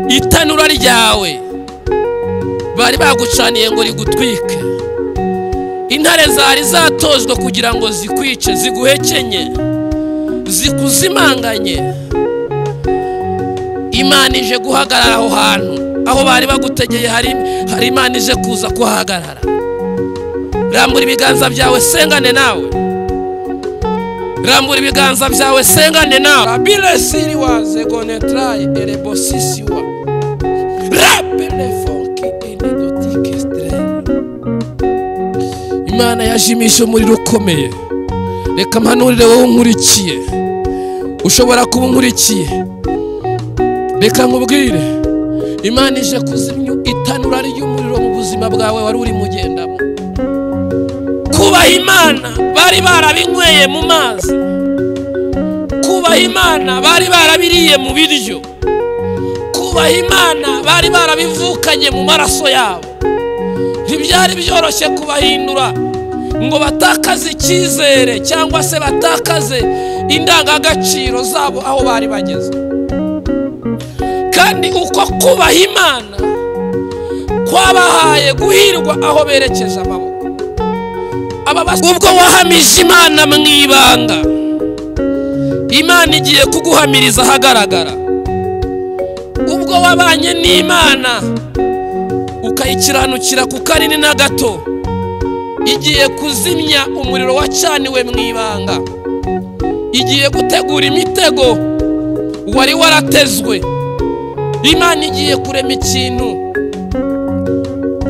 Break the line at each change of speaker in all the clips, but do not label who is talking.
itanura ryawe bari bagucaniye ngo rigutwike. Intare zari zatojwe kugira ngo zikwice, ziguhekenye, zikuzimanganye. Imana ije guhagarara aho hantu, aho bari bagutegeye hari Imana ije kuza kuhagarara. Rambura ibiganza byawe sengane nawe. Rambura ibiganza byawe sengane nawe. Abile siri waze gonetrai erebosisiwa. Rapele fonki enedotike strel. Imana yajimisha umuriro ukomeye. Reka mpanurire wowe unkurikiye. Ushobora kuba unkurikiye. Reka nkubwire, Imana ije kuzimya itanura ry'umuriro mu buzima bwawe wari uri mugendamo. Kubaha Imana bari barabinyweye mu mazi. Kubaha Imana bari barabiriye mu biryo. Kubaha Imana bari barabivukanye mu maraso yabo. Ntibyari byoroshye kubahindura ngo batakaze icyizere cyangwa se batakaze indangagaciro zabo aho bari bageze. Kandi uko kubaha Imana kwabahaye guhirwa aho berekeje amaboko. Ubwo wahamije Imana mu ibanga, Imana igiye kuguhamiriza ahagaragara. Ubwo wabanye n'Imana ukayikiranukira ku kanini na gato, igiye kuzimya umuriro wacaniwe mu ibanga. Igiye gutegura imitego wari waratezwe. Imana igiye kurema ikintu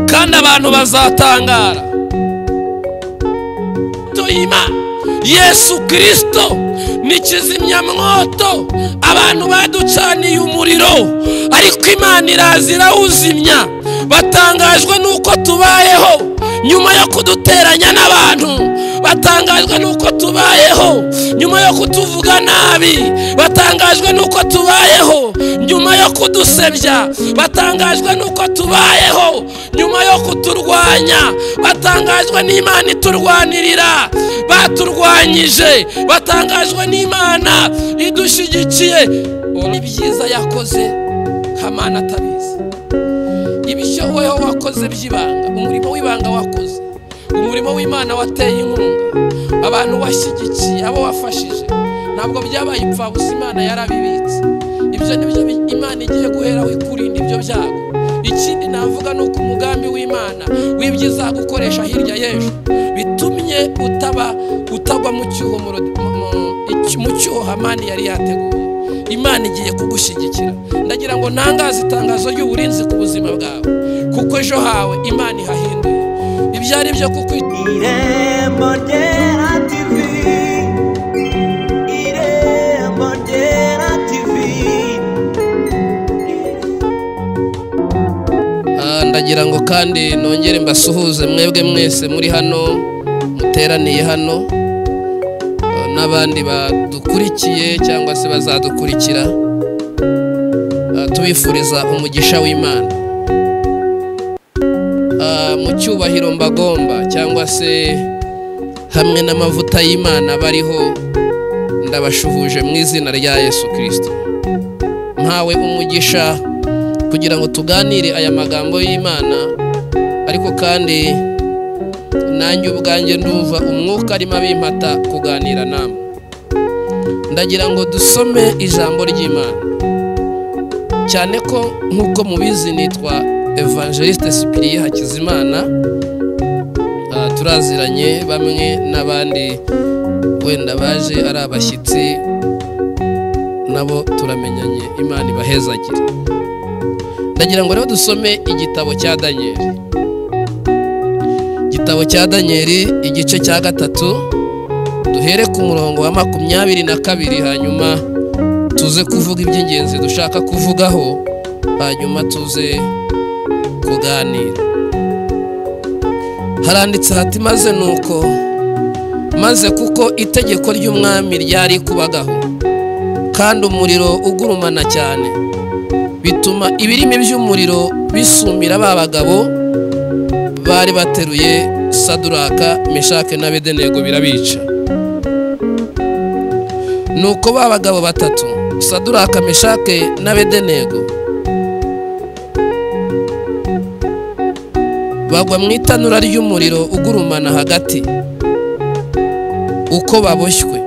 kandi abantu bazatangara. Yesu Kristo ni kizimyamwoto. Abantu baducaniye umuriro ariko Imana iraza irawuzimya. Batangajwe nuko tubayeho nyuma yo kuduteranya n'abantu. Batangajwe nuko tubayeho nyuma yo kutuvuga nabi. Batangajwe nuko tubayeho nyuma yo kudusebya. Batangajwe nuko tubayeho nyuma yo kuturwanya. Batangajwe n'Imana iturwanirira. Baturwanyije. Batangajwe n'Imana idushigikiye. Ni byiza yakoze Hamana atabizi. Ibyo wowe wakoze by'ibanga, umurimo w'ibanga wakoze, umurimo w'Imana wateye inkunga, abantu washyigikiye, abo wafashije, ntabwo byabaye impfabusa. Imana yarabibitse. Ibyo nibyo Imana igiye guheraho ikurinda ibyo byago. Ikindi navuga ni uko umugambi w'Imana w'ibyiza gukoresha hirya y'ejo bitumye utagwa mu cyuho Hamani yari yateguye. Imana igiye kugushyigikira. Ndagira ngo ntangaze itangazo ry'uburinzi ku buzima bwawe, kuko ejo hawe Imana ihahinduye. Ibyo ari byo kuko
Irembo Ryera TV, Irembo Ryera TV.
Ndagira ngo kandi nongere mbasuhuze mwebwe mwese muri hano muteraniye hano, n'abandi badukurikiye cyangwa se bazadukurikira. Tubifuriza umugisha w'Imana. Mu cyubahiro mbagomba cyangwa se hamwe n'amavuta y'Imana bariho, ndabashuhuje mu izina rya Yesu Kristo. Mpawe umugisha kugira ngo tuganire aya magambo y'Imana, ariko kandi nanjye ubwanjye ndumva umwuka arimo abimpata kuganira namwe. Ndagira ngo dusome ijambo ry'Imana, cyane ko nk'uko mubizi nitwa Evangeliste Cyprien Hakizimana. Turaziranye bamwe n'abandi wenda baje ari abashyitsi, nabo turamenyanye. Imana ibahezagire. Ndagira ngo rero dusome igitabo cya Danieli. Igitabo cya Danieli igice cya 3, duhere ku murongo wa 22, hanyuma tuze kuvuga iby'ingenzi dushaka kuvugaho, hanyuma tuze kuganira. Haranditse hati maze kuko itegeko ry'umwami ryari kubagaho kandi umuriro ugurumana cyane, bituma ibirimi by'umuriro bisumira ba bagabo bari bateruye Saduraka, Meshake na Abedenego birabica. Nuko ba bagabo batatu Saduraka, Meshake n'Abedenego bagwa mu itanura ry'umuriro ugurumana hagati uko baboshywe.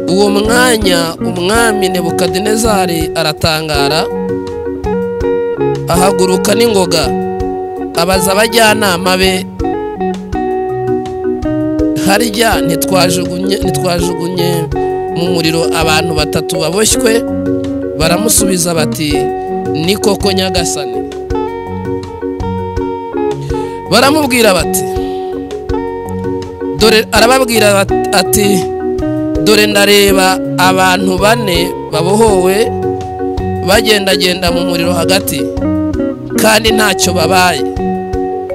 Uwo mwanya umwami Nebukadinezari aratangara, ahaguruka n'ingoga, abaza abajyanama be, harya ntitwajugunye mu muriro abantu 3 baboshywe? Baramusubiza bati, ni koko nyagasani. Baramubwira bati, dore, arababwira ati, dore ndareba abantu 4 babohowe bagendagenda mu muriro hagati, kandi ntacyo babaye,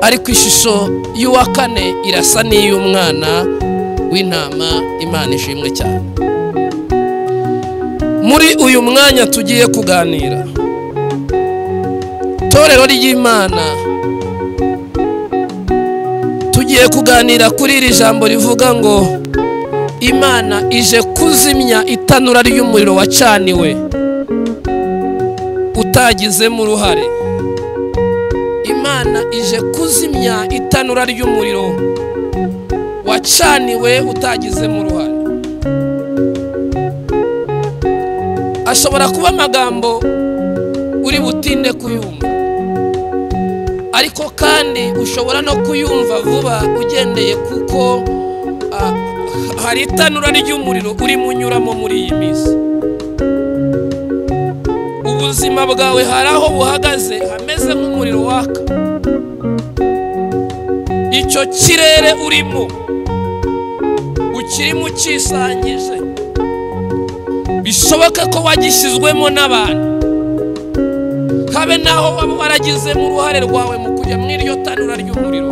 ariko ishusho y'uwa 4 irasa n'iy'umwana w'intama. Imana ishimwe cyane. Muri uyu mwanya tugiye kuganira, torero ry'Imana, tugiye kuganira kuri iri jambo rivuga ngo Imana ije kuzimya itanura ry'umuriro wacaniwe utagizemo uruhare. Imana ije kuzimya itanura ry'umuriro wacaniwe utagizemo uruhare. Ashobora kuba amagambo uri butinde kuyumva, ariko kandi ushobora no kuyumva vuba ugendeye kuko hari itanura ry'umuriro uri munyuramo muri iyi minsi. Ubuzima bwawe hari aho buhagaze hameze nk'umuriro waka. Icyo kirere urimo ukirimo ukisangije, bishoboka ko wagishyizwemo n'abantu, habe naho waba waragizemo uruhare rwawe mu kujya muri iryo tanura ry'umuriro.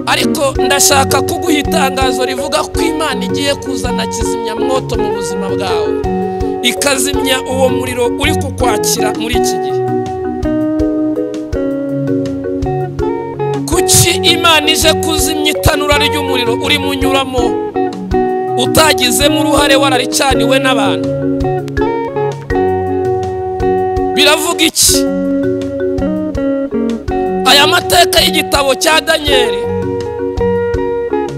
Ariko ndashaka kuguha itangazo rivuga ko Imana igiye kuzana kizimyamwoto mu buzima bwawe, ikazimya uwo muriro uri kukwakira muri iki gihe. Kuki Imana ije kuzimya itanura ry'umuriro uri munyuramo utagizemo uruhare, wararicaniwe n'abantu? Biravuga iki? Aya mateka y'igitabo cya Danieli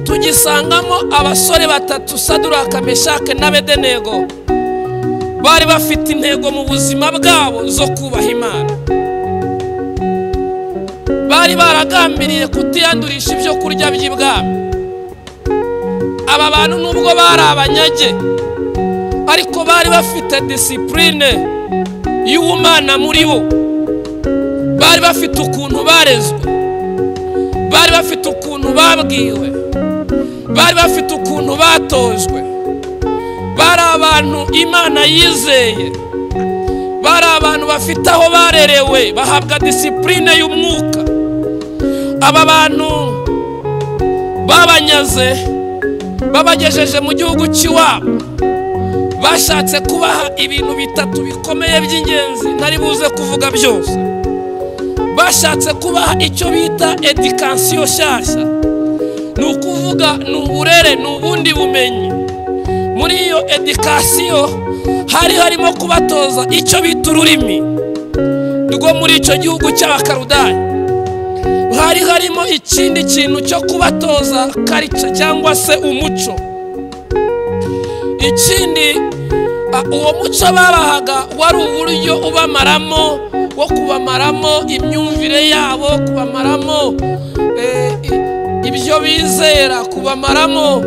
tugisangamo abasore 3, Saduraka, Meshake n'Abedenego, bari bafite intego mu buzima bwabo zo kubaha Imana. Bari baragambiriye kutiyandurisha ibyo kurya by'ibwami. Aba bantu nubwo bari abanyage, ariko bari bafite discipline y'Imana muri bo. Bari bafite ukuntu barezwe, bari bafite ukuntu babwiwe, bari bafite ukuntu batojwe. Bari abantu Imana yizeye, bari abantu bafite aho barerewe, bahabwa discipline y'umwuka. Aba bantu babanyaze, babagejeje mu gihugu cy'iwabo, bashatse kubaha ibintu 3 bikomeye by'ingenzi ntari buze kuvuga byose. Bashatse kubaha icyo bita education nshyashya, ni ukuvuga ni uburere, ni ubundi bumenyi. Muri iyo education harimo kubatoza icyo bita ururimi rwo muri icyo gihugu cy'Abakaludaya. Harimo ikindi kintu cyo kubatoza culture cyangwa se umuco. Ikindi, uwo muco babahaga wari uburyo ubamaramo, wo kubamaramo imyumvire yabo, kubamaramo ibyo bizera, kubamaramo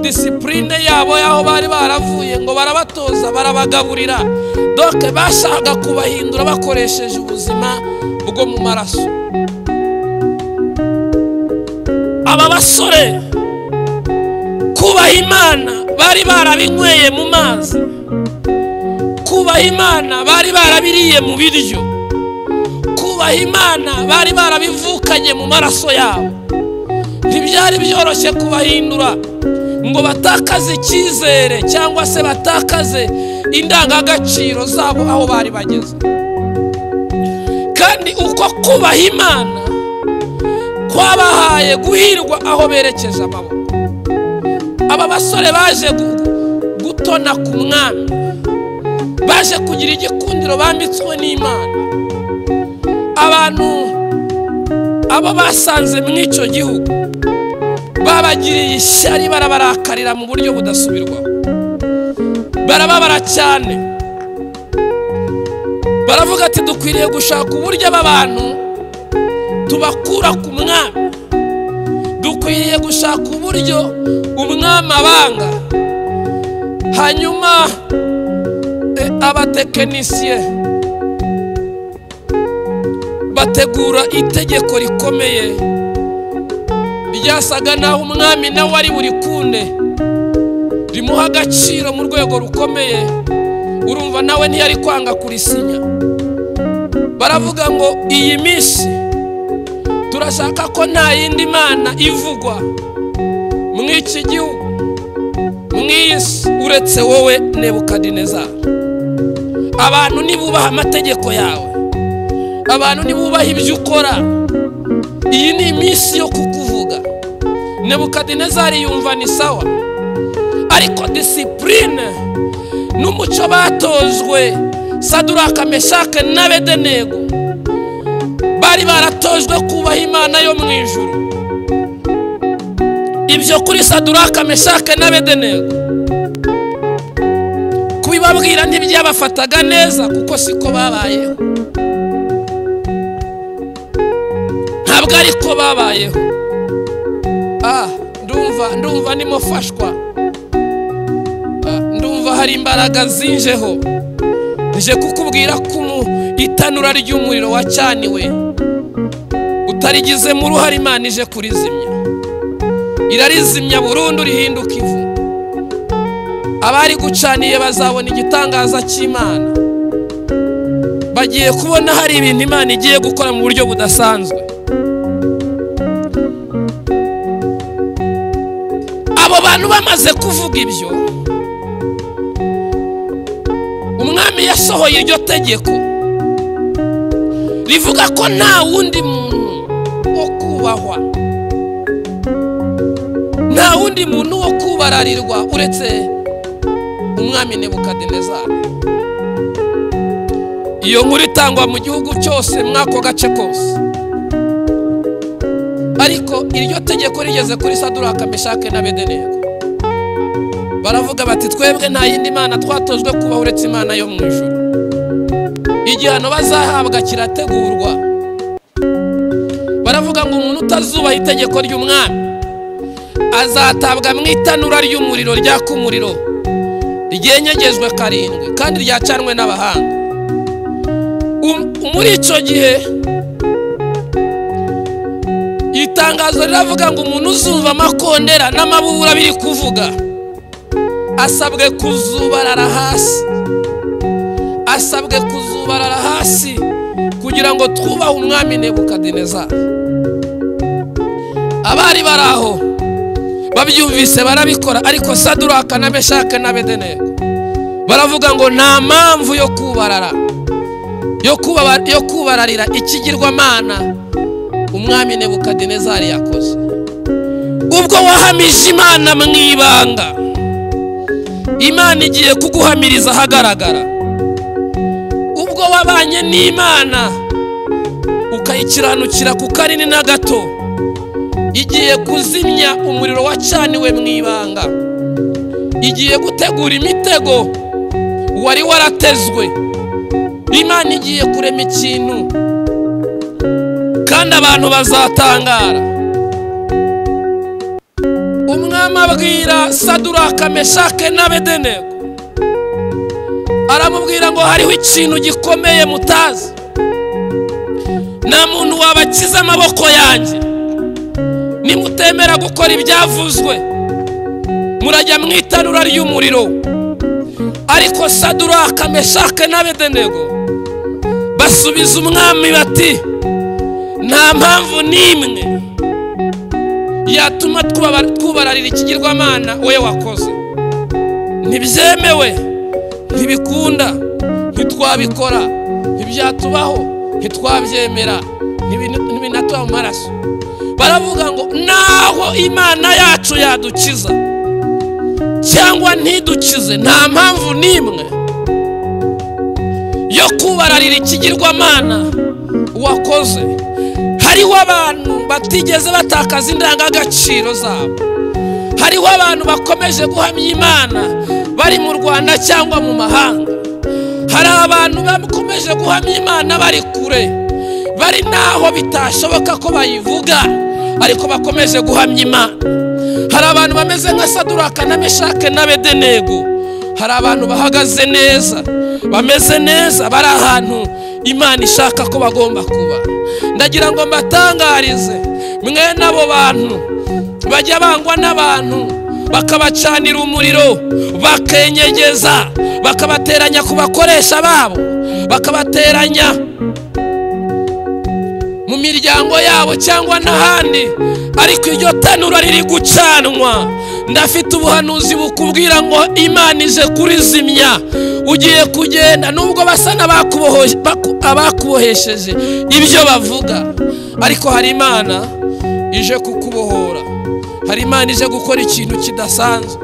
discipline yabo yaho bari baravuye, ngo barabatoza, barabagaburira. Donc bashaka kubahindura bakoresheje ubuzima bwo mu maraso. Aba basore kubaha Imana bari barabinyweye mu mazi, kubaha Imana bari barabiriye mu biryo, kubaha Imana bari barabivukanye mu maraso yabo. Ntibyari byoroshye kubahindura ngo batakaze icyizere cyangwa se batakaze indangagaciro zabo aho bari bageze. Kandi uko kubaha Imana kwabahaye guhirwa aho berekeje amaboko. Aba basore baje gutona ku mwami, baje kugira igikundiro bambitswe n'Imana. Abantu abo basanze mu icyo gihugu babagiriye ishyari, barabarakarira mu buryo budasubirwaho, barababara cyane. Baravuga ati dukwiriye gushaka uburyo aba bantu tubakura ku mwami, dukwiriye gushaka uburyo umwami abanga. Hanyuma abatekinisiye bategura itegeko rikomeye ryasaga naho umwami nawe ari buri kunde, rimuha agaciro mu rwego rukomeye. Urumva nawe ntiyari kwanga kurisinya. Baravuga ngo iyi minsi turashaka ko nta yindi mana ivugwa mu iki gihugu, mu isi, uretse wowe Nebukadinezari. Abantu nibubaha amategeko yawe, abantu nibubaha ibyo ukora. Iyi ni iminsi yo kukuvuga. Nebukadinezari yumva ni sawa, ariko discipline n'umuco batojwe Saduraka, Meshake na Abedenego bari baratojwe kubaha Imana yo mu ijuru. Ibyo kuri Saduraka, Meshake na Abedenego kubibabwira ntibyabafataga neza, kuko siko babayeho, ntabwo ariko babayeho. Ndumva nimufashwa, ndumva hari imbaraga zinjeho. Nje kukubwira ko itanura ry'umuriro wacaniwe utarigizemo uruhare, Imana ije kurizimya, irarizimya burundu, rihinduka ivu. Abari gucaniye bazabona igitangaza cy'Imana, bagiye kubona hari ibintu Imana igiye gukora mu buryo budasanzwe. Abo bantu bamaze kuvuga ibyo, umwami yasohoye iryo tegeko rivuga ko nta wundi muntu wo kubahwa, nta wundi muntu wo kubararirwa uretse umwami Nebukadinezari. Iyo nkuru itangwa mu gihugu cyose, mwako gace kose. Ariko iryo tegeko rigeze kuri Saduraka, Meshake na Abedenego, baravuga bati twebwe nta yindi mana twatojwe kuba uretse Imana yo mu ijuru. Igihano bazahabwa kirategurwa. Baravuga ngo umuntu utazubaha itegeko ry'umwami azatabwa mu itanura ry'umuriro ryaka umuriro, ryenyegejwe karindwi kandi ryacanwe n'abahanga. Muri icyo gihe itangazo riravuga ngo umuntu uzumva amakondera n'amabubura biri kuvuga asabwe kuzubarara hasi, asabwe kuzubarara hasi kugira ngo twubahe umwami Nebukadinezari. Abari baraho babyumvise barabikora, ariko Saduraka na Meshake na Abedenego baravuga ngo nta mpamvu yo kubarara, yo kubararira ikigirwamana umwami Nebukadinezari yakoze. Ubwo wahamije Imana mu ibanga, Imana igiye kuguhamiriza ahagaragara. Ubwo wabanye n'Imana ukayikiranukira ku kanini na gato, igiye kuzimya umuriro wacaniwe mu ibanga, igiye gutegura imitego wari waratezwe. Imana igiye kurema ikintu kandi abantu bazatangara. Umwami abwira Saduraka, Meshake na Abedenego, aramubwira ngo hariho ikintu gikomeye mutazi. Nta muntu wabakiza amaboko yanjye nimutemera gukora ibyavuzwe, murajya mu itanura ry'umuriro. Ariko Saduraka, Meshake na Abedenego basubiza umwami bati nta mpamvu n'imwe yatuma twubararira ikigirwamana we wakoze. Ntibyemewe, ntibikunda, ntitwabikora, ntibyatubaho, ntitwabyemera, ntibinatuba mu maraso. Baravuga ngo naho Imana yacu yadukiza cyangwa ntidukize, nta mpamvu n'imwe yo kubararira ikigirwamana wakoze. Hariho abantu batigeze batakaza indangagaciro zabo. Hariho abantu bakomeje guhamya Imana bari mu Rwanda cyangwa mu mahanga. Hari abantu bakomeje guhamya Imana bari kure, bari naho bitashoboka ko bayivuga, ariko bakomeje guhamya Imana. Hari abantu bameze nka Saduraka na Meshake na Abedenego. Hari abantu bahagaze neza, bameze neza, bari ahantu Imana ishaka ko bagomba kuba. Ndagira ngo mbatangarize, mwene abo bantu bajya bangwa n'abantu bakabacanira umuriro, bakenyegeza, bakabateranya ku bakoresha babo, bakabateranya mu miryango yabo cyangwa n'ahandi, ariko iryo tanura riri gucanwa. Ndafite ubuhanuzi bukubwira ngo Imana ije kurizimya. Ugiye kugenda nubwo basa n'abakubohesheje ibyo bavuga, ariko hari Imana ije kukubohora. Hari Imana ije gukora ikintu kidasanzwe.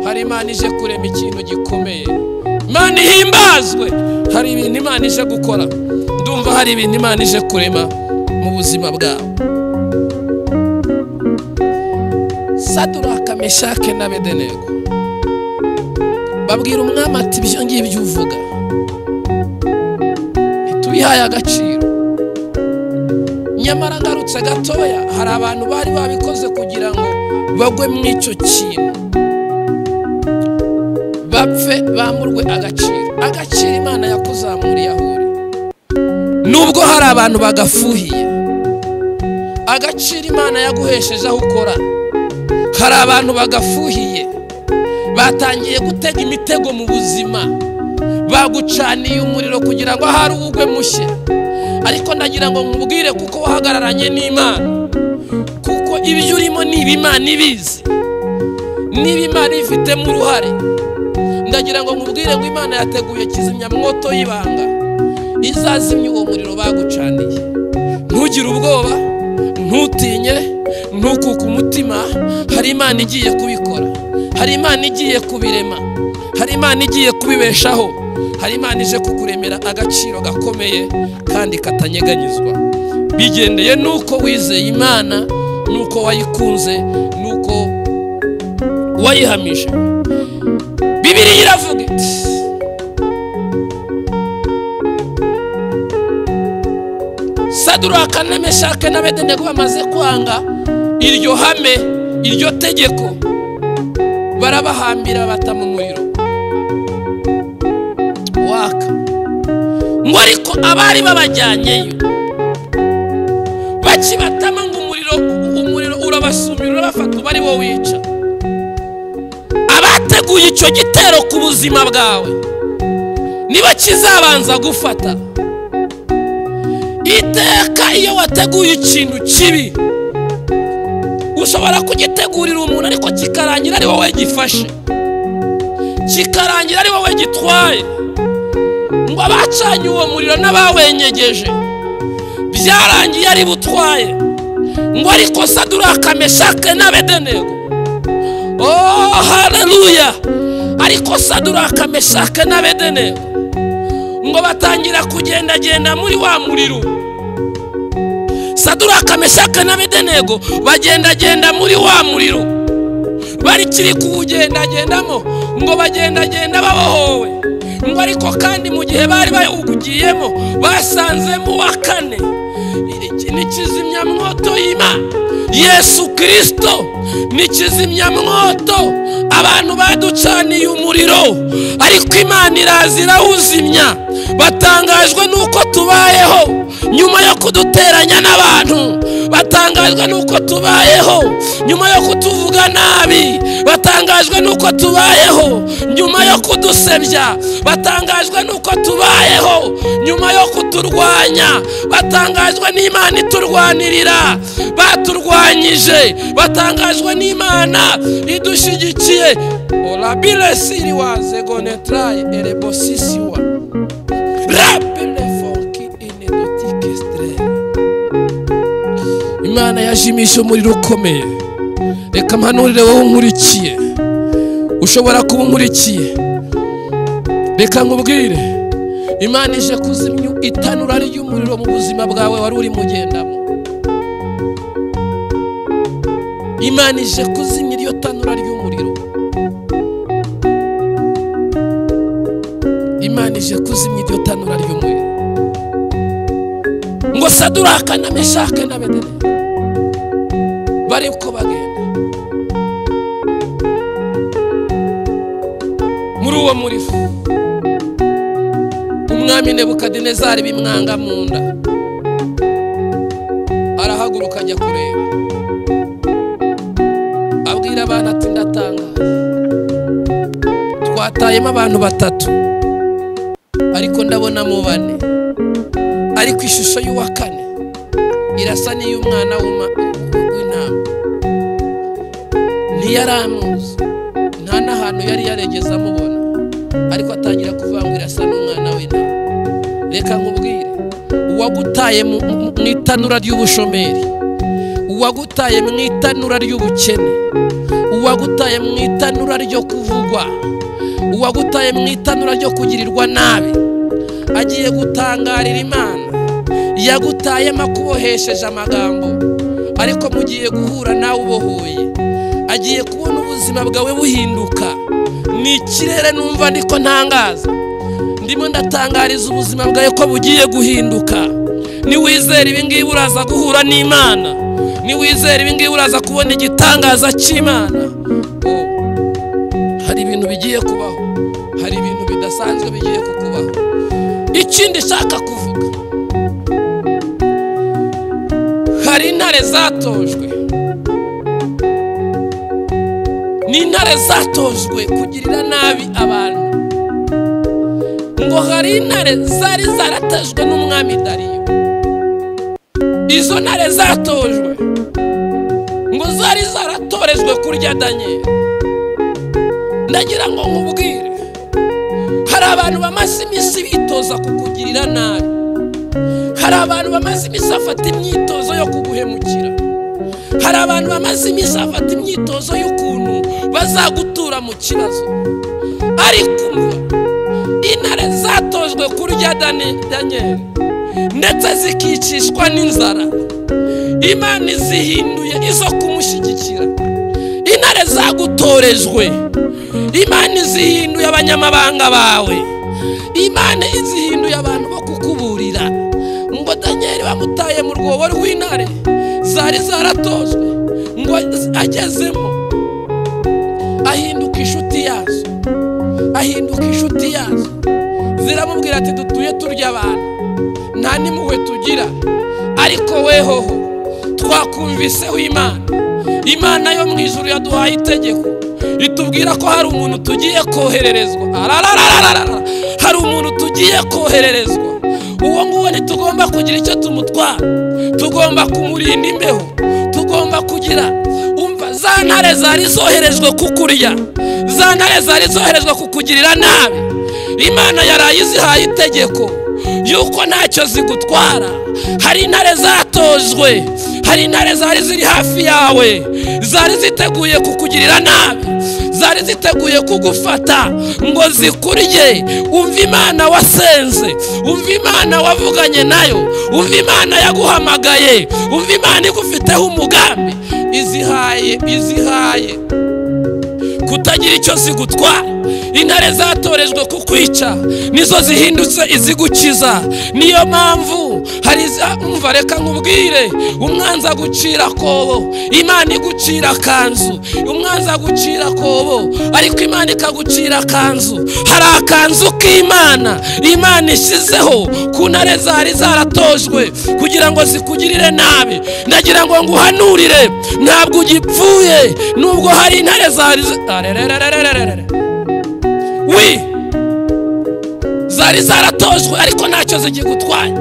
Hari Imana ije kurema ikintu gikomeye. Imana ihimbazwe. Hari ibintu Imana ije gukora. Ndumva hari ibintu Imana ije kurema mu buzima bwawe. Saduraka, Meshake na Abedenego babwira umwami ati ibyo ngibyo uvuga ntitubihaye agaciro. Nyamara ngarutse gatoya, hari abantu bari babikoze kugira ngo bagwe mu icyo kintu, bapfe bamurwe agaciro Imana yakuzamuriye aho uri. Nubwo hari abantu bagafuhiye agaciro Imana yaguhesheje aho ukora, hari abantu bagafuhiye batangiye gutega imitego mu buzima, bagucaniye umuriro kugira ngo ahari ugwe mushye. Ariko ndagira ngo nkubwire, kuko wahagararanye n'Imana, kuko ibyo urimo ni Imana ibizi, ni Imana ifitemo uruhare. Ndagira ngo nkubwire ngo Imana yateguye kizimyamwoto y'ibanga izazimya uwo muriro bagucaniye. Ntugire ubwoba, ntutinye, ntukuke umutima. Hari Imana igiye kubikora, hari Imana igiye kubirema, hari Imana igiye kubibeshaho. Hari Imana ije kukuremera agaciro gakomeye kandi katanyeganyizwa, bigendeye nuko wizeye Imana, nuko wayikunze, nuko wayihamije. Bibiliya iravuga iti, Saduraka na Meshake na Abedenego bamaze kwanga iryo hame, iryo tegeko, barabahambira bata mu muriro waka. Ngo ariko abari babajyanyeyo bakibatama ngo umuriro urabasumira, urabafata, bari wo wica. Abateguye icyo gitero ku buzima bwawe niba kizabanza gufata. Iteka iyo wateguye ikintu kibi, ushobora kugitegurira umuntu ariko kikarangira ari wowe gifashe, kikarangira ari wowe gitwaye. Ngo abacanye uwo muriro n'abawenyegeje byarangiye ari butwaye. Ngo ariko Saduraka, Meshake na Abedenego, oh haleluya, ariko Saduraka, Meshake na Abedenego ngo batangira kugendagenda muri wa muriro. Saduraka, Meshake na Abedenego bagendagenda muri wa muriro, bari kiri kuwugendagendamo, ngo bagendagenda babohowe. Ngo ariko kandi mu gihe bari bawugiyemo basanzemo wa kane, ni kizimyamwoto y'Imana, Yesu Kristo ni kizimyamwoto. Abantu baducaniye umuriro, ariko Imana iraza irawuzimya. Batangajwe nuko tubayeho nyuma yo kuduteranya n'abantu, batangajwe nuko tubayeho nyuma yo kutuvuga nabi, batangajwe nuko tubayeho nyuma yo kudusebya, batangajwe nuko tubayeho nyuma yo kuturwanya, batangajwe n'Imana iturwanirira. Baturwanyije, batangajwe n'Imana idushigikiye. Olabile siri waze gonetrai erebosisiwa rapele fonki inedotike stre. Imana yajimisha umuriro ukomeye. Reka mpanurire wowe unkurikiye, ushobora kuba unkurikiye, reka nkubwire, Imana ije kuzimya itanura ry'umuriro mu buzima bwawe wari uri mugendamo. Imana ije kuzimya iryo tanura ry'umuriro. Imana ije kuzimya iryo tanura ry'umuriro. Ngo Saduraka na Meshake na Abedenego bari uko bagenda muri uwo muriro, umwami Nebukadinezari bimwanga mu nda, arahaguruka ajya kureba, abwira abantu ati ndatangaye, twatayemo abantu 3 ariko ndabonamo 4, ariko ishusho y'uwa 4 irasa n'iy'umwana w'intama. Ntiyaramuzi, nta n'ahantu yari yaregeza amubona, ariko atangira kuvuga ngo irasa n'umwana w'intama. Reka nkubwire, uwagutaye mu itanura ry'ubushomeri, uwagutaye mu itanura ry'ubukene, uwagutaye mu itanura ryo kuvugwa, uwagutaye mu itanura ryo kugirirwa nabi, agiye gutangarira Imana. Yagutayemo akubohesheje amagambo, ariko mugiye guhura nawe ubohoye. Agiye kubona ubuzima bwawe buhinduka. Ni ikirere numva ndiko ntangaza, ndimo ndatangariza ubuzima bwawe ko bugiye guhinduka. Ni wizera ibi ngibi uraza guhura n'Imana, ni wizera ibi ngibi uraza kubona igitangaza cy'Imana. Hari ibintu bigiye kubaho, hari ibintu bidasanzwe bigiye kukubaho. Ikindi shaka kuvuga, hari intare zatojwe, ni intare zatojwe kugirira nabi abantu. Ngo hari intare zari zaratejwe n'umwami Dariyo. Izo ntare zatojwe ngo zari zaratorejwe kurya Daniel. Ndagira ngo nkubwire, hari abantu bamaze iminsi bitoza kukugirira nabi, hari abantu bamaze iminsi afata imyitozo yo kuguhemukira, hari abantu bamaze iminsi afata imyitozo y'ukuntu bazagutura mu kibazo. Ariko intare zatojwe kurya Daniel ndetse zikicishwa n'inzara, Imana izihinduye izo kumushyigikira. Intare zagutorejwe, Imana izihinduye abanyamabanga bawe, Imana izihinduye abantu bo kukuburira. Ngo Daniel bamutaye mu rwobo rw'intare zari zaratojwe, ngo agezemo ahinduka inshuti yazo, ahinduka inshuti yazo. Ziramubwira ati dutuye turya abantu, nta n'impuhwe tugira, ariko wehoho twakumviseho Imana yo mu ijuru yaduhaye itegeko, itubwira ko hari umuntu tugiye kohererezwa. Hari umuntu tugiye kohererezwa. Uwo nguwo ntitugomba kugira icyo tumutwara, tugomba kumurinda imbeho, tugomba kugira. Umva, za ntare zari zoherejwe kukurya, za ntare zari zoherejwe kukugirira nabi, Imana yarayizihaye itegeko yuko ntacyo zigutwara. Hari intare zatojwe, hari intare zari ziri hafi yawe, zari ziteguye kukugirira nabi, zari ziteguye kugufata ngo zikurye. Umva Imana wasenze, umva Imana wavuganye nayo, umva Imana yaguhamagaye, umva Imana igufiteho umugambi. Izihaye kutagira icyo zigutwara. Intare zatorejwe kukwica nizo zihindutse izigukiza. Niyo mpamvu hari umva, reka nkubwire, umwanzi agucira kobo, Imana igucira kanzu. Umwanzi agucira kobo, ariko Imana ikagucira kanzu. Hari akanzu k'Imana Imana ishyizeho ku ntare zari zaratojwe kugira ngo zikugirire nabi. Ndagira ngo nguhanurire, ntabwo ugipfuye nubwo hari intare zari zaratojwe, ariko ntacyo zigutwaye.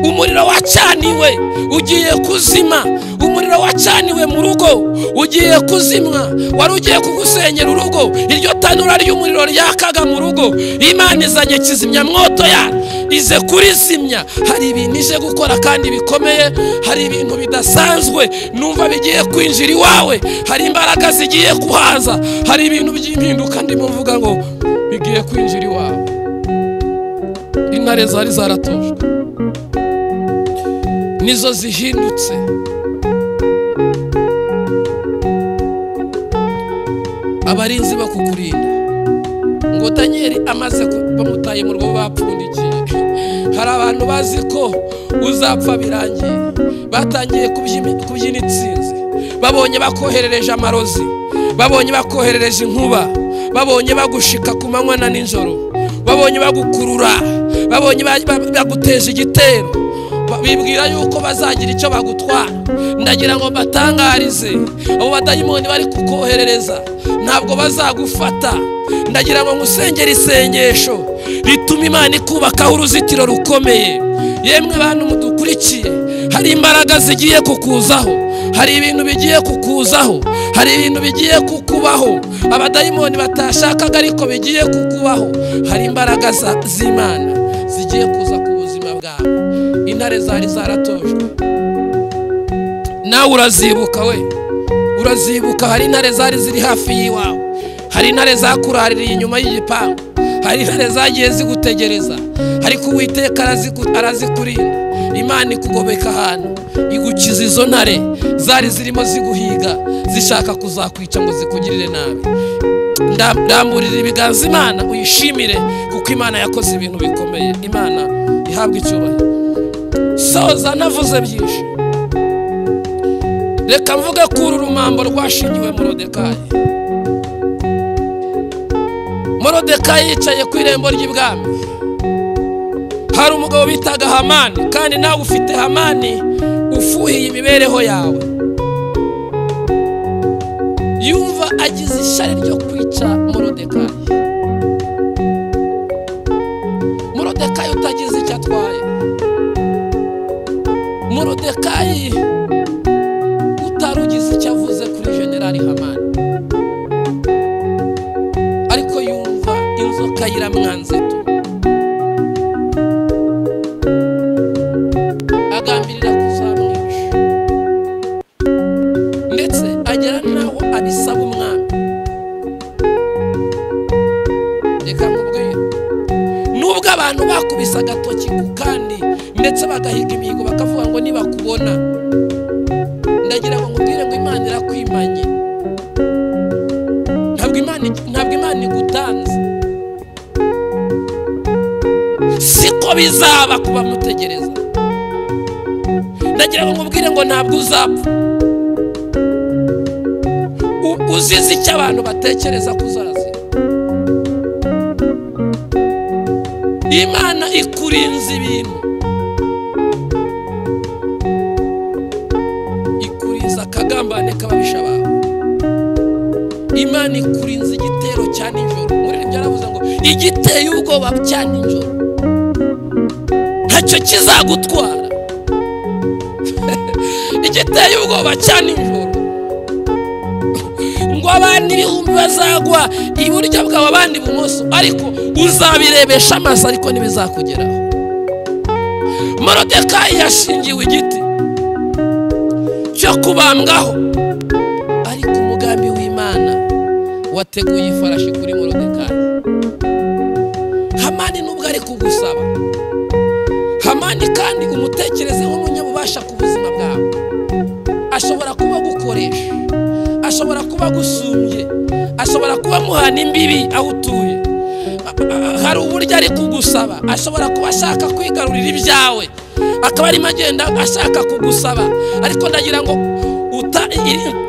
Umuriro wacaniwe ugiye kuzima, umuriro wacaniwe mu rugo ugiye kuzimwa, wari ugiye kugusenyera urugo. Iryo tanura ry'umuriro ryakaga mu rugo, Imana izanye kizimyamwoto ize kurizimya. Hari ibintu ije gukora kandi bikomeye, hari ibintu bidasanzwe numva bigiye kwinjira iwawe, hari imbaraga zigiye kuhaza, hari ibintu by'impinduka ndimo mvuga ngo bigiye kwinjira iwawe. intare zari zaratojwe nizo zihindutse abarinzi bakukurinda. Ngo Daniel amaze bamutaye mu rwobo bapfundikiye, hari abantu bazi ko uzapfa birangiye, batangiye kubyina intsinzi, babonye bakoherereje amarozi, babonye bakoherereje inkuba, babonye bagushika ku manywa na nijoro, babonye bagukurura, babonye baguteje igitero, bibwira yuko bazagira icyo bagutwara. Ndagira ngo batangarize abo badayimoni bari kukoherereza ntabwo bazagufata. Ndagira ngo ngusengere isengesho rituma Imana ikubakaho uruzitiro rukomeye. Yemwe bantu mudukurikiye, hari imbaraga zigiye kukuzaho, hari ibintu bigiye kukuzaho, hari ibintu bigiye kukubaho abadayimoni batashakaga ariko bigiye kukubaho. Hari imbaraga z'Imana zigiye kuza ku buzima bwawe. Intare zari zaratojwe, nawe urazibuka we, urazibuka. Hari intare zari ziri hafi y'iwawe, hari intare zakuraririye inyuma y'igipangu, hari intare zagiye zigutegereza, ariko Uwiteka arazikurinda. Imana ikugobeka ahantu igukiza izo ntare zari zirimo ziguhiga zishaka kuzakwica ngo zikugirire nabi. Ndamburira ibiganza Imana uyishimire, kuko Imana yakoze ibintu bikomeye. Imana ihabwa icyubahiro. Soza navuze byinshi, reka mvuge ko uru rumambo rwashingiwe Morodekayi. Morodekayi yicaye ku irembo ry'ibwami, hari umugabo bitaga Hamani, kandi nawe ufite Hamani ufuhiye imibereho yawe. Yumva agize ishyari ryo kwica Morodekayi. Morodekayi utagize icyo atwaye, Morodekayi utarugize icyo avuze kuri Generali Hamani, ariko yumva inzoka yiramwanze tu, agambirira kuzamwica, ndetse agera naho abisaba umwami. Reka nkubwire, nubwo abantu bakubise agatoki ku kandi ndetse bagahiga imihigo bakavuga ngo nibakubona, ndagira ngo nkubwire ngo Imana irakwimanye. Ntabwo Imana igutanze, siko bizaba kuba mutegereza. Ndagira ngo nkubwire ngo ntabwo uzapfa uzize icyo abantu batekereza kuzaza. Imana ikurinze ibintu, ikurinze akagambane k'ababisha bawe. Imana ikurinze igitero cya nijoro. Muri ibyo aravuze ngo igiteye ubwoba cya nijoro ntacyo kizagutwara. Igiteye ubwoba cya nijoro ngo abandi ibihumbi bazagwa iburyo bwawe abandi ibumoso, ariko uzabirebesha amaso ariko ntibizakugeraho. Morodekayi yashingiwe igiti cyo kubambwaho, ariko umugambi w'Imana wateguye ifarashi kuri Morodekayi. Hamani nubwo ari kugusaba, Hamani kandi umutekereze nk'umunyabubasha ku buzima bwawe. Ashobora kuba gukoresha, ashobora kuba gusumbye, ashobora kuba muhana imbibi aho utuye. Hari uburyo ari kugusaba, ashobora kuba ashaka kwigarurira ibyawe, akaba arimo agenda ashaka kugusaba, ariko ndagira ngo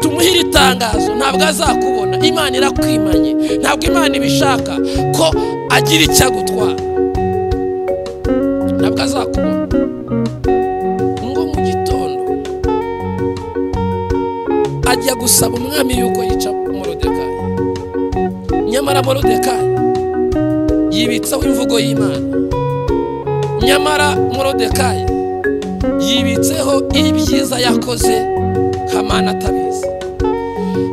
tumuhire itangazo, ntabwo azakubona. Imana irakwimanye, ntabwo Imana ibishaka ko agira icyo agutwara, ntabwo azakubona. Ngo mu gitondo ajya gusaba umwami yuko yica Morodekayi, nyamara Morodekayi yibitseho imvugo y'Imana, nyamara Morodekayi yibitseho ibyiza yakoze Hamani atabizi.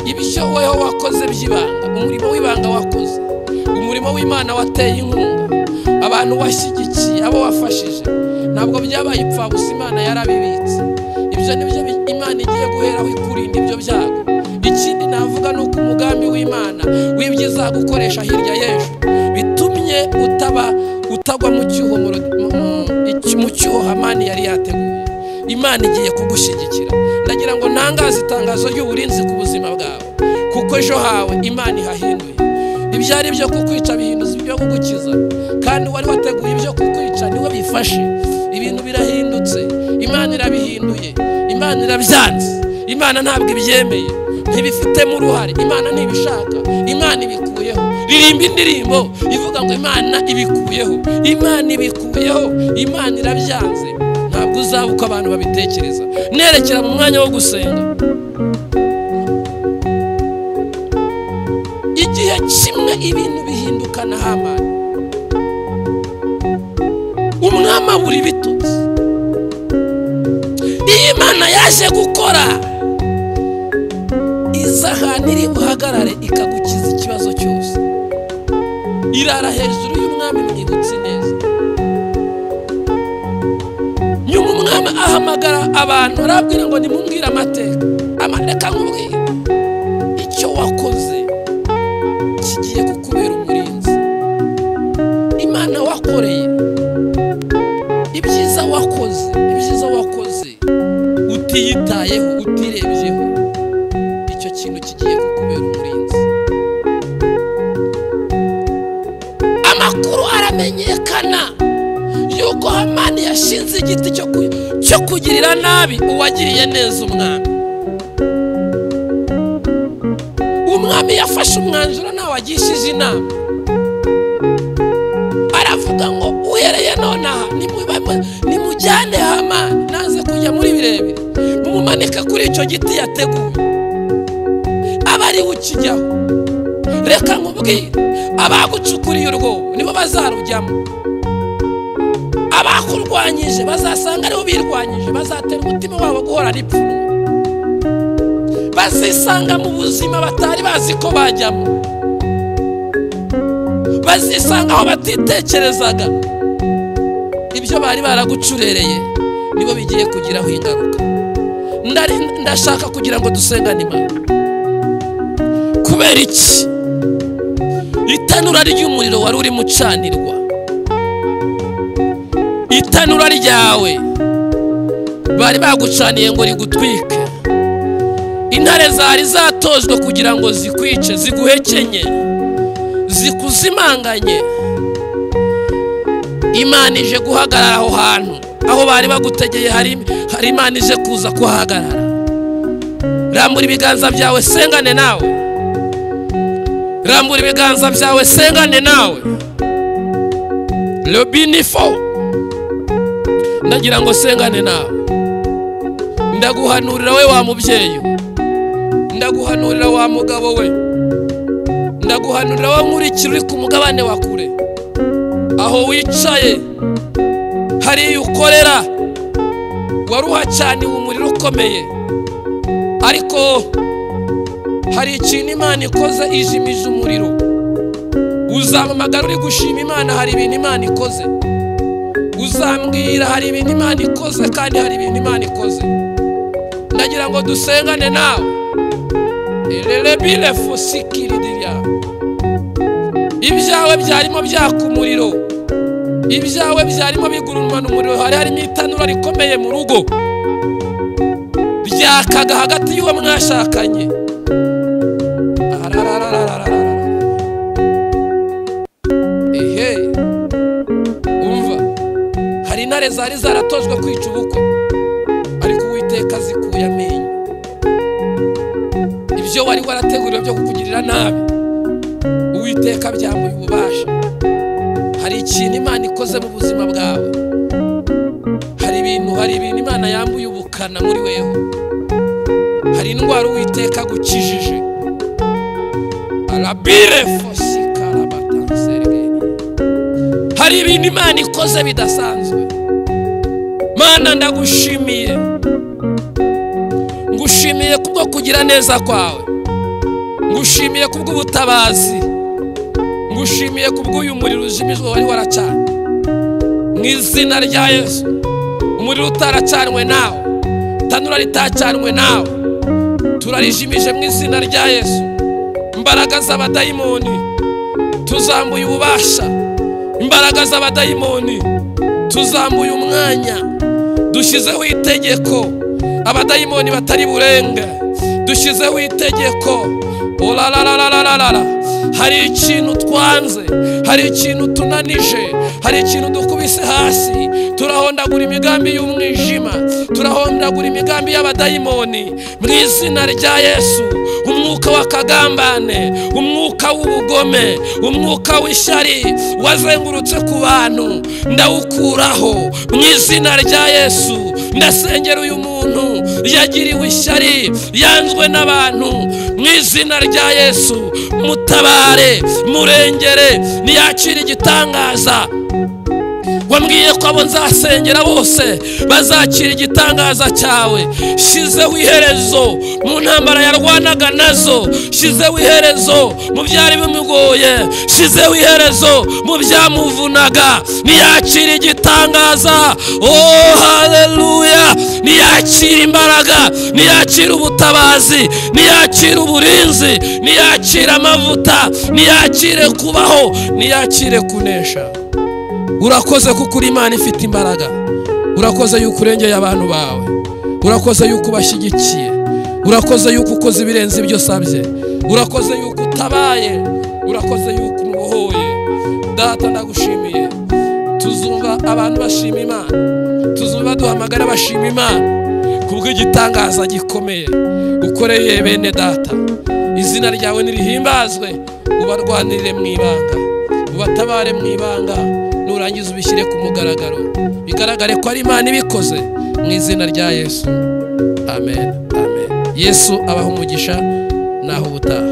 Ibyo wowe wakoze by'ibanga, umurimo w'ibanga wakoze, umurimo w'Imana wateye inkunga, abantu washyigikiye, abo wafashije, ntabwo byabaye ipfabusa. Imana yarabibitse. Ibyo nibyo Imana igiye guheraho ikurinda ibyo byago. Ikindi navuga ni uko umugambi w'Imana w'ibyiza gukoresha hirya y'ejo bitumye utaba utagwa mu cyuho mu cyuho Hamani yari yateguye. Imana igiye kugushyigikira. Ndagira ngo ntangaze itangazo ry'uburinzi ku buzima bwawe, kuko ejo hawe Imana ihahinduye. Ibyari byo kukwica bihinduza ibyo kugukiza, kandi wari wateguye ibyo kukwica niwe bifashe. Ibintu birahindutse, Imana irabihinduye, Imana irabyanze. Imana ntabwo ibyemeye, ntibifitemo uruhare, Imana ntibishaka, Imana ibikuyeho. Ririmba indirimbo ivuga ngo Imana ibikuyeho, Imana ibikuyeho, Imana irabyanze. Ntabwo uzaba uko abantu babitekereza. Nerekera mu mwanya wo gusenga. Igihe kimwe ibintu bihindukana Hamani, umwami abura ibitutsi. Iyi Imana yaje gukora, izahana iri buhagarare ikagukiza ikibazo cyose. Irara hejuru y'umwami mwibutse neza. Nyuma umwami ahamagara abantu, arabwira ngo nimumbwire amateka. Amateka nkubwire icyo wakoze kigiye kukubera umurinzi. Imana wakoreye, ibyiza wakoze utiyitayeho, utirebyeho, icyo kintu kigiye kukubera umurinzi. Amakuru aramenyekana yuko Hamani yashinze igiti cyo kugirira nabi uwagiriye neza umwami. Umwami yafashe umwanzuro nawe agishije inama, aravuga ngo uhereye nonaha nimujyane Hamani, naze kujya muri birebire, mumumanika kuri icyo giti yateguye, abari ukijyaho. Reka nkubwire, abagucukuriye urwobo nibo bazarujyamo. Abakurwanyije bazasanga aribo birwanyije, bazatera umutima wabo guhora n'ipfunwe, bazisanga mu buzima batari bazi ko bajyamo, bazisanga aho batitekerezaga. Ibyo bari baragucurereye nibo bigiye kugiraho ingaruka. Ndashaka kugira ngo dusengane Imana. Kubera iki? Itanura ry'umuriro wari uri mucanirwa, itanura ryawe bari bagucaniye ngo rigutwike. Intare zari zatojwe kugira ngo zikwice, ziguhekenye, zikuzimanganye. Imana ije guhagarara aho hantu, aho bari bagutegeye hari Imana ije kuza kuhagarara. Rambura ibiganza byawe sengane nawe, rambura ibiganza byawe sengane nawe. Le binifo, ndagira ngo sengane nawe. Ndaguhanurira we wa mubyeyi, ndaguhanurira wa mugabo we, ndaguhanurira wa nkurikira uri ku mugabane wa kure, aho wicaye hari ukorera, waruhacaniwe umuriro ukomeye, ariko hari ikintu Imana ikoze, ijimije umuriro. Uzamamagara uri gushima Imana, hari ibintu Imana ikoze. Uzambwira hari ibintu Imana ikoze, kandi hari ibintu Imana ikoze. Ndagira ngo dusengane nawe. Elelebile fosikiridiria, ibyawe byarimo byaka umuriro, ibyawe byarimo bigurumana umuriro. Hari harimo itanura rikomeye mu rugo, byakaga hagati y'uwo mwashakanye. Umva, hari intare zari zaratojwe kwica ubukwe, ariko Uwiteka zikuye amenyo. Ibyo wari warateguriwe byo kukugirira nabi, Uwiteka byambuye ububasha. Hari ikintu Imana ikoze mu buzima bwawe, hari ibintu Imana yambuye ubukana muri weho, hari indwara Uwiteka gukijije. Arabire fosikara batansergeni, hari ibintu Imana ikoze bidasanzwe. Mana ndagushimiye, ngushimiye kubwo kugira neza kwawe, ngushimiye kubwo ubutabazi, ngushimiye kubwo uyu muriro ujimijwe wari waracanye. Mu izina rya Yesu, umuriro utaracanwe nawe, tanura ritacanwe nawe, turarijimije mu izina rya Yesu. Imbaraga z'abadayimoni tuzambuye ububasha, imbaraga z'abadayimoni tuzambuye umwanya, dushyizeho itegeko abadayimoni batari burenge, dushyizeho itegeko. Hari ikintu twanze, hari ikintu tunanije, hari ikintu dukubise hasi. Turahondagura imigambi y'umwijima, turahondagura imigambi y'abadayimoni mu izina rya Yesu. Umwuka w'akagambane, umwuka w'ubugome, umwuka w'ishyari wazengurutse ku bantu ndawukuraho mu izina rya Yesu. Ndasengera uyu muntu yagiriwe ishyari, yanzwe n'abantu mu izina rya Yesu. Mutabare, murengere, niyakire igitangaza. Wambwiye ko abo nzasengera bose bazakira igitangaza cyawe. Shizeho iherezo mu ntambara yarwanaga nazo, shizeho iherezo mu byari bimugoye, shizeho iherezo mu byamuvunaga. Niyakira igitangaza. Oh haleluya! Niyakira imbaraga, niyakira ubutabazi, niyakira uburinzi, niyakira amavuta, niyakire kubaho, niyakire kunesha. Urakoze kuko uri Imana ifite imbaraga. Urakoze yuko urengeye abantu bawe, urakoze yuko ubashyigikiye, urakoze yuko ukoze ibirenze ibyo usabye, urakoze yuko utabaye, urakoze yuko umubohoye. Data ndagushimiye. Tuzumva abantu bashima Imana, tuzumva duhamagara bashima Imana kubw'igitangaza gikomeye ukoreye bene data. Izina ryawe nirihimbazwe, ubarwanirire mu ibanga, ubatabare mu ibanga, nurangiza ubishyire ku mugaragaro, bigaragare ko ari Imana ibikoze mu izina rya Yesu. Amen, amen. Yesu abaha umugisha naho ubutaha.